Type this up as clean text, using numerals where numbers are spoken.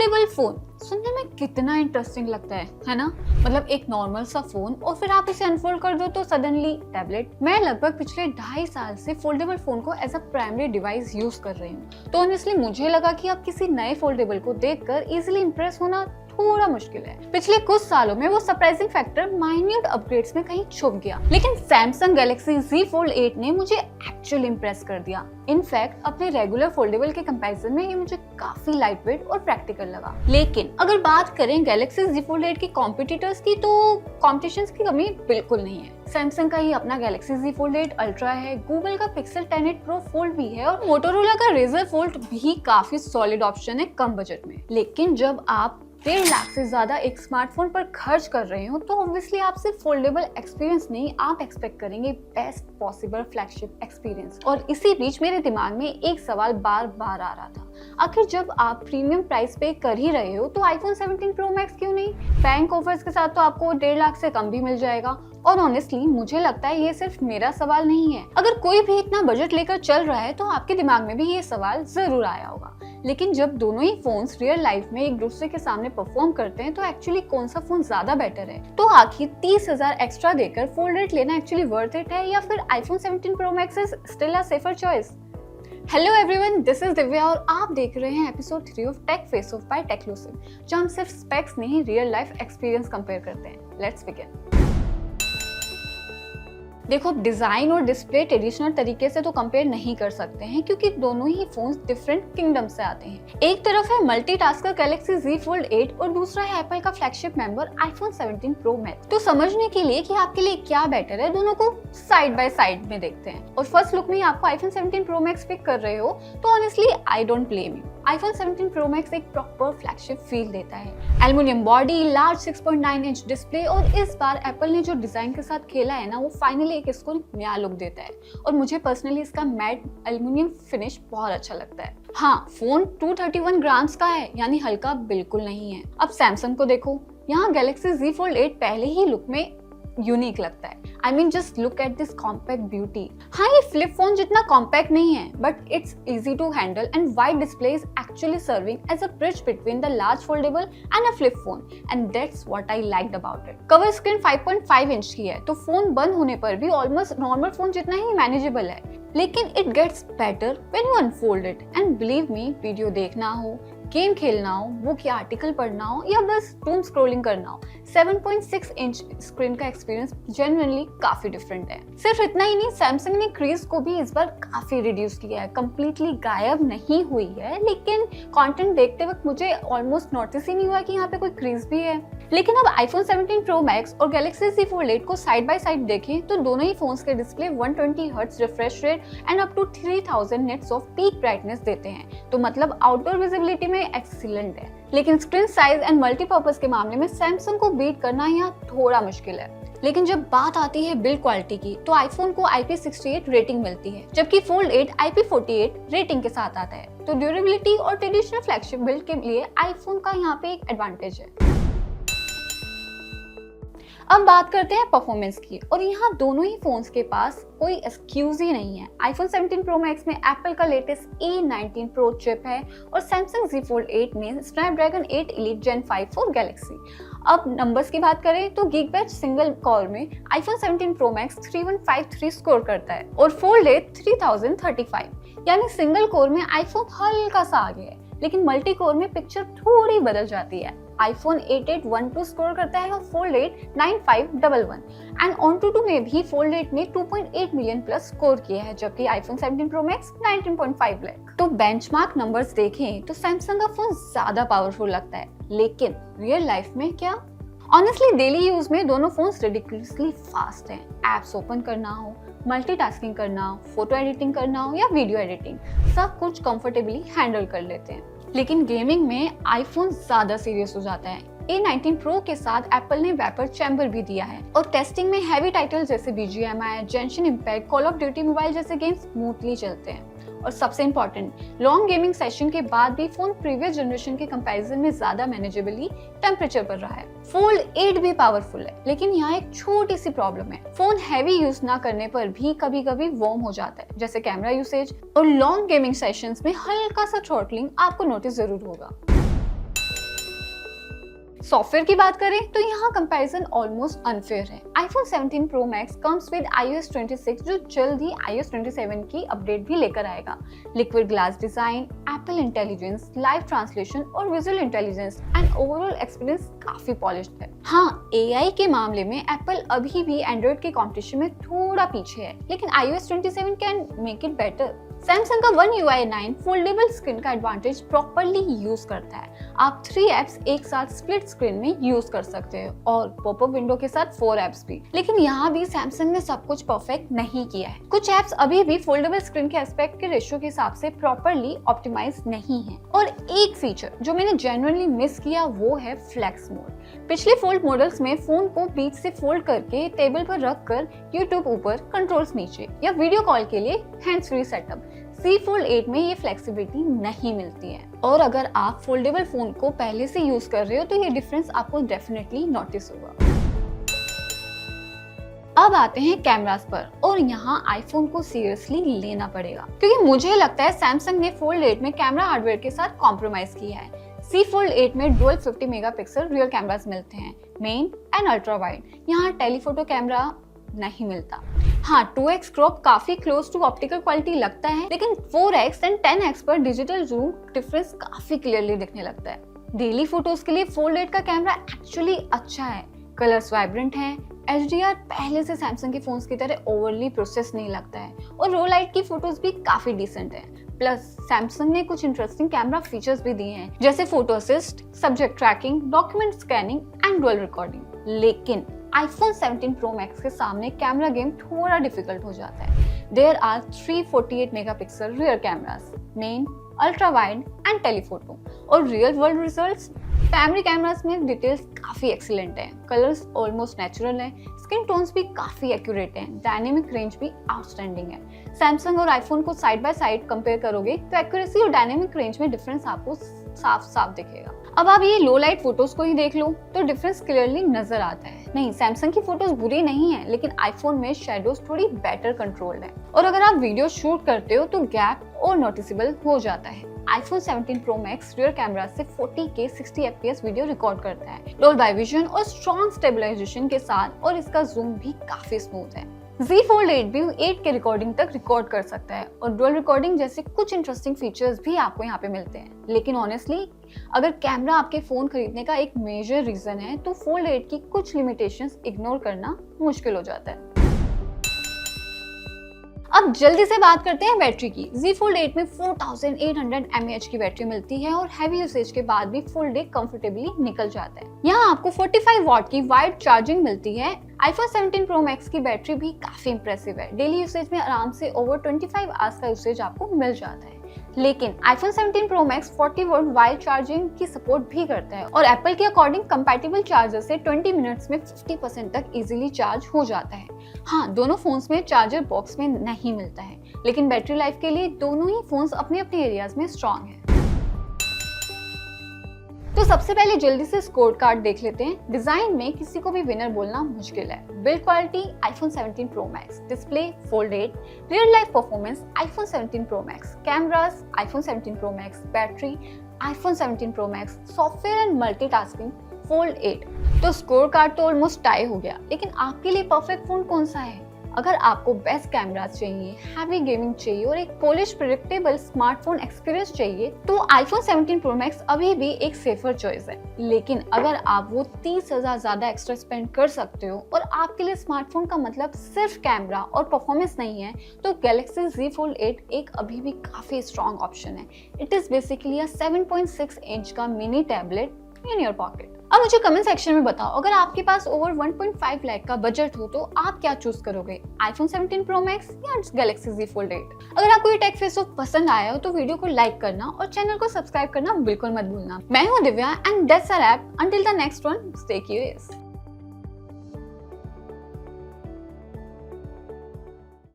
Foldable phone सुनने में कितना इंटरेस्टिंग लगता है ना? मतलब एक नॉर्मल सा फोन और फिर आप इसे अनफोल्ड कर दो तो सडनली टैबलेट। मैं लगभग पिछले 2.5 साल से फोल्डेबल फोन को as a primary device use कर रही हूँ, तो ऑनेस्टली मुझे लगा कि अब किसी नए फोल्डेबल को देखकर इजीली इंप्रेस होना थोड़ा मुश्किल है। पिछले कुछ सालों में वो सरप्राइजिंग फैक्टर माइन्यूट अपग्रेड्स में कहीं छुप गया, लेकिन सैमसंग गैलेक्सी Z Fold 8 ने मुझे एक्चुअली इंप्रेस कर दिया। इनफैक्ट अपने रेगुलर फोल्डेबल के कंपैरिजन में ये मुझे काफी लाइटवेट और प्रैक्टिकल लगा। लेकिन अगर बात करें गैलेक्सी Z Fold 8 के कॉम्पिटिटर्स की, तो कॉम्पिटिशन की कमी बिल्कुल नहीं है। सैमसंग का ही अपना गैलेक्सी Z Fold 8 अल्ट्रा है, गूगल का Pixel 10a Pro Fold भी है और मोटोरोला का Razer Fold भी काफी सॉलिड ऑप्शन है कम बजट में। लेकिन जब आप 1.5 लाख से ज्यादा एक स्मार्टफोन पर खर्च कर रहे हो तो ऑब्वियसली आप सिर्फ फोल्डेबल एक्सपीरियंस नहीं, आप एक्सपेक्ट करेंगे बेस्ट पॉसिबल फ्लैगशिप एक्सपीरियंस। और इसी बीच मेरे दिमाग में एक सवाल बार बार आ रहा था, आखिर जब आप प्रीमियम प्राइस पे कर ही रहे हो तो आईफोन 17 Pro Max क्यों नहीं? बैंक ऑफर्स के साथ तो आपको 1.5 लाख से कम भी मिल जाएगा। और ऑनेस्टली मुझे लगता है ये सिर्फ मेरा सवाल नहीं है, अगर कोई भी इतना बजट लेकर चल रहा है तो आपके दिमाग में भी ये सवाल जरूर आया होगा। लेकिन जब दोनों ही फोन्स रियल लाइफ में एक दूसरे के सामने परफॉर्म करते हैं तो एक्चुअली कौन सा फोन ज्यादा बेटर है? तो आखिर 30,000 एक्स्ट्रा देकर फोल्ड 8 लेना एक्चुअली वर्थ इट है या फिर iPhone 17 Pro Max is still a safer choice? Hello everyone, this is Divya और आप देख रहे हैं episode 3 of Tech Face Off by Teclusive, जहां हम सिर्फ स्पेक्स नहीं रियल लाइफ एक्सपीरियंस कंपेयर करते हैं। Let's begin. देखो, डिजाइन और डिस्प्ले ट्रेडिशनल तरीके से तो कंपेयर नहीं कर सकते हैं क्योंकि दोनों ही फोन्स डिफरेंट किंगडम से आते हैं। एक तरफ है मल्टीटास्कर गैलेक्सी Z Fold 8 और दूसरा है एप्पल का flagship member iPhone 17 Pro Max। तो समझने के लिए कि आपके लिए क्या बेटर है, दोनों को साइड बाय साइड में देखते हैं। और फर्स्ट लुक में आपको आईफोन 17 Pro Max पिक कर रहे हो तो honestly I don't blame you. IPhone 17 Pro Max एक प्रॉपर फ्लैगशिप फील देता है। Aluminium body, large 6.9 inch display और इस बार एप्पल ने जो डिजाइन के साथ खेला है ना, वो फाइनली एक इसको नया लुक देता है। और मुझे पर्सनली इसका मैट एल्युमिनियम फिनिश बहुत अच्छा लगता है। हाँ, फोन 231 ग्राम्स का है, यानी हल्का बिल्कुल नहीं है। अब सैमसंग को देखो, यहाँ गैलेक्सी Z Fold 8 पहले ही लुक में यूनिक लगता है। I mean, just look at this compact beauty. हाँ, ये फ्लिप फोन जितना कॉम्पैक्ट नहीं है, but it's easy to handle and wide display is actually serving as a bridge between the large foldable and a flip phone, and that's what I liked about it. Cover screen 5.5 inch की है, तो phone बंद होने पर भी almost normal phone जितना ही manageable है। लेकिन it gets better when you unfold it, and believe me, video देखना हो, गेम खेलना हो, बुक या आर्टिकल पढ़ना हो या बस डूम स्क्रॉलिंग करना हो, 7.6 इंच स्क्रीन का एक्सपीरियंस जेन्युइनली काफी डिफरेंट है। सिर्फ इतना ही नहीं, सैमसंग ने क्रीज को भी इस बार काफी रिड्यूस किया है। कंप्लीटली गायब नहीं हुई है, लेकिन कंटेंट देखते वक्त मुझे ऑलमोस्ट नोटिस ही नहीं हुआ कि यहाँ पे कोई क्रीज भी है। लेकिन अब आईफोन 17 Pro Max और गैलेक्सी Z Fold 8 को साइड बाय साइड देखें तो दोनों ही फोन्स के display 120 hertz refresh rate and up to 3000 nits of peak brightness देते हैं, तो मतलब आउटडोर विजिबिलिटी में एक्सीलेंट है। लेकिन स्क्रीन साइज एंड मल्टीपर्पज के मामले में सैमसंग को बीट करना यहाँ थोड़ा मुश्किल है। लेकिन जब बात आती है बिल्ड क्वालिटी की, तो आईफोन को IP68 रेटिंग मिलती है, जबकि Fold 8 IP48 रेटिंग के साथ आता है। तो ड्यूरेबिलिटी और ट्रेडिशनल फ्लैगशिप बिल्ड के लिए आईफोन का यहाँ पे एक एडवांटेज है। अब बात करते हैं परफॉर्मेंस की, और यहाँ दोनों ही फोन्स के पास कोई एक्सक्यूज ही नहीं है। आईफोन 17 Pro Max में एप्पल का लेटेस्ट A19 Pro चिप है और सैमसंग Z Fold 8 में Snapdragon 8 Elite Gen 5 for Galaxy. अब नंबर्स की बात करें तो गीकबेंच सिंगल कोर में आईफोन 17 Pro Max 3153 स्कोर करता है और Fold 8 3035, यानी सिंगल कोर में आईफोन हल्का सा आगे है, लेकिन मल्टी कोर में पिक्चर थोड़ी बदल जाती है। आईफोन 8812 स्कोर करता है और Fold 8 9511 एंड AnTuTu में भी Fold 8 ने 2.8 मिलियन प्लस स्कोर किया है, जबकि आईफोन 17 Pro Max 19.5 लाख। तो बेंचमार्क नंबर्स देखें तो सैमसंग का फोन ज्यादा पावरफुल लगता है, लेकिन रियल लाइफ में क्या? ऑनेस्टली डेली यूज में दोनों फोन्स रिडिकुलसली फास्ट हैं। एप्स ओपन करना हो, मल्टीटास्किंग करना हो, फोटो एडिटिंग करना हो या वीडियो एडिटिंग, सब कुछ कंफर्टेबली हैंडल कर लेते हैं। लेकिन गेमिंग में आईफोन ज्यादा सीरियस हो जाता है। A19 Pro के साथ एप्पल ने वेपर चैम्बर भी दिया है और टेस्टिंग में हैवी टाइटल जैसे BGMI, Genshin Impact, Call of Duty mobile जैसे गेम्स स्मूथली चलते हैं। और सबसे इम्पोर्टेंट, लॉन्ग गेमिंग सेशन के बाद भी फोन प्रीवियस जनरेशन के कंपैरिजन में ज्यादा मैनेजेबली टेम्परेचर पर रहा है। Fold 8 भी पावरफुल है, लेकिन यहाँ एक छोटी सी प्रॉब्लम है। फोन हैवी यूज ना करने पर भी कभी कभी वार्म हो जाता है, जैसे कैमरा यूसेज, और लॉन्ग गेमिंग सेशंस में हल्का सा थ्रॉटलिंग आपको नोटिस जरूर होगा। सॉफ्टवेयर की बात करें तो यहाँ कंपैरिजन ऑलमोस्ट अनफेयर है। iPhone 17 Pro Max comes with iOS 26 जो जल्द ही iOS 27 की अपडेट भी लेकर आएगा। Liquid glass design, Apple Intelligence, live translation और visual intelligence and overall experience काफी पॉलिश्ड है। हाँ, AI के मामले में एप्पल अभी भी एंड्रॉइड के कॉम्पिटिशन में थोड़ा पीछे है, लेकिन iOS 27 can make it better. Samsung का One UI 9 फोल्डेबल स्क्रीन का एडवांटेज प्रॉपर्ली यूज करता है। आप 3 एप्स एक साथ स्प्लिट स्क्रीन में यूज कर सकते हैं और पॉपअप विंडो के साथ 4 एप्स भी। लेकिन यहाँ भी सैमसंग ने सब कुछ परफेक्ट नहीं किया है। कुछ एप्स अभी भी फोल्डेबल स्क्रीन के एस्पेक्ट के रेशियो के हिसाब से प्रॉपर्ली ऑप्टिमाइज नहीं है। और एक फीचर जो मैंने जेन्युइनली मिस किया वो है फ्लेक्स मोड। पिछले फोल्ड मॉडल्स में फोन को बीच से फोल्ड करके टेबल पर रख कर यूट्यूब ऊपर, कंट्रोल्स नीचे या वीडियो कॉल के लिए hands free setup. Z Fold 8 में ये फ्लेक्सिबिलिटी नहीं मिलती है और अगर आप फोल्डेबल फोन को पहले से यूज कर रहे हो तो ये डिफरेंस आपको डेफिनेटली नोटिस होगा। अब आते हैं कैमरास पर और यहाँ आईफोन को सीरियसली लेना पड़ेगा क्योंकि मुझे लगता है सैमसंग ने फोल्ड 8 में कैमरा हार्डवेयर के साथ कॉम्प्रोमाइज किया है। Z Fold 8 में डुअल 50 मेगापिक्सल रियल कैमरास मिलते हैं, मेन एंड अल्ट्रा वाइड। यहाँ टेलीफोटो कैमरा नहीं मिलता। हाँ, 2x क्रॉप काफी क्लोज टू ऑप्टिकल क्वालिटी लगता है, लेकिन 4x एंड 10x पर डिजिटल जूम डिफरेंस काफी क्लियरली दिखने लगता है। डेली फोटोज के लिए फोल्ड 8 का कैमरा एक्चुअली अच्छा है, कलर्स वाइब्रेंट हैं, HDR पहले से सैमसंग के फोन्स की तरह ओवरली प्रोसेस नहीं लगता है और रो लाइट की फोटोज भी काफी डिसेंट है। प्लस सैमसंग ने कुछ इंटरेस्टिंग कैमरा फीचर्स भी दिए हैं जैसे photo assist, subject tracking, document scanning and dual recording. लेकिन iPhone 17 Pro Max के सामने कैमरा गेम थोड़ा डिफिकल्ट हो जाता है। There are 348 megapixel rear cameras, main, ultra wide and telephoto और real world results. Primary cameras में डिटेल्स काफी एक्सीलेंट है, कलर्स ऑलमोस्ट नेचुरल है, स्किन टोन्स भी काफी एक्यूरेट है, डायनेमिक रेंज भी आउटस्टैंडिंग है। सैमसंग और आईफोन को साइड बाय साइड कंपेयर करोगे तो एक्यूरेसी और डायनेमिक रेंज में डिफरेंस आपको साफ साफ दिखेगा। अब आप ये लो लाइट फोटोज को ही देख लो तो डिफरेंस क्लियरली नजर आता है। नहीं, सैमसंग की फोटोज बुरी नहीं है, लेकिन आईफोन में शेडोज थोड़ी बेटर कंट्रोल्ड है और अगर आप वीडियो शूट करते हो तो गैप और नोटिसेबल हो जाता है। iPhone 17 Pro Max rear camera से 40K 60 FPS वीडियो रिकॉर्ड करता है, डोल्बी विजन और स्ट्रॉन्ग स्टेबलाइजेशन के साथ, और इसका जूम भी काफी स्मूथ है। Z Fold 8 भी 8K रिकॉर्डिंग तक रिकॉर्ड कर सकता है और डुअल रिकॉर्डिंग जैसे कुछ इंटरेस्टिंग फीचर्स भी आपको यहाँ पे मिलते हैं। लेकिन ऑनेस्टली अगर कैमरा आपके फोन खरीदने का एक मेजर रीजन है तो Fold 8 की कुछ लिमिटेशंस इग्नोर करना मुश्किल हो जाता है। अब जल्दी से बात करते हैं बैटरी की। Z Fold 8 में 4800 mAh की बैटरी मिलती है और हैवी यूसेज के बाद भी फुल डे कंफर्टेबली निकल जाता है। यहाँ आपको 45 वॉट की वाइड चार्जिंग मिलती है। iPhone 17 Pro Max की बैटरी भी काफी इंप्रेसिव है, डेली यूसेज में आराम से ओवर 25 आवर्स का यूसेज आपको मिल जाता है। लेकिन iPhone 17 Pro Max 40 volt wide charging की सपोर्ट भी करता है और एप्पल के अकॉर्डिंग कंपैटिबल चार्जर से 20 मिनट्स में 50% तक इजीली चार्ज हो जाता है। हाँ, दोनों फोन्स में चार्जर बॉक्स में नहीं मिलता है, लेकिन बैटरी लाइफ के लिए दोनों ही फोन्स अपने अपने एरियाज में स्ट्रॉन्ग है। तो सबसे पहले जल्दी से स्कोर कार्ड देख लेते हैं। डिजाइन में किसी को भी विनर बोलना मुश्किल है। Build quality iPhone 17 Pro Max, display Fold 8, real life performance iPhone 17 Pro Max, cameras iPhone 17 Pro Max, battery iPhone 17 Pro Max, software and multitasking Fold 8। तो स्कोर कार्ड तो ऑलमोस्ट टाई हो गया, लेकिन आपके लिए परफेक्ट फोन कौन सा है? अगर आपको बेस्ट कैमरास चाहिए, हैवी गेमिंग चाहिए और एक पॉलिश प्रेडिक्टेबल स्मार्टफोन एक्सपीरियंस चाहिए तो iPhone 17 Pro Max अभी भी एक सेफर चॉइस है। लेकिन अगर आप वो 30,000 ज्यादा एक्स्ट्रा स्पेंड कर सकते हो और आपके लिए स्मार्टफोन का मतलब सिर्फ कैमरा और परफॉर्मेंस नहीं है तो Galaxy Z Fold 8 एक अभी भी काफी स्ट्रॉन्ग ऑप्शन है। It is basically a 7.6 inch का mini tablet in your pocket. अब मुझे कमेंट सेक्शन में बताओ, अगर आपके पास ओवर 1.5 लाख का बजट हो तो आप क्या चूज करोगे, iPhone 17 Pro Max या Galaxy Z Fold 8? अगर आपको ये टेक फेस पसंद आया हो तो वीडियो को लाइक करना और चैनल को सब्सक्राइब करना बिल्कुल मत भूलना। मैं हूँ Divya and that's a wrap. Until the next one, stay curious.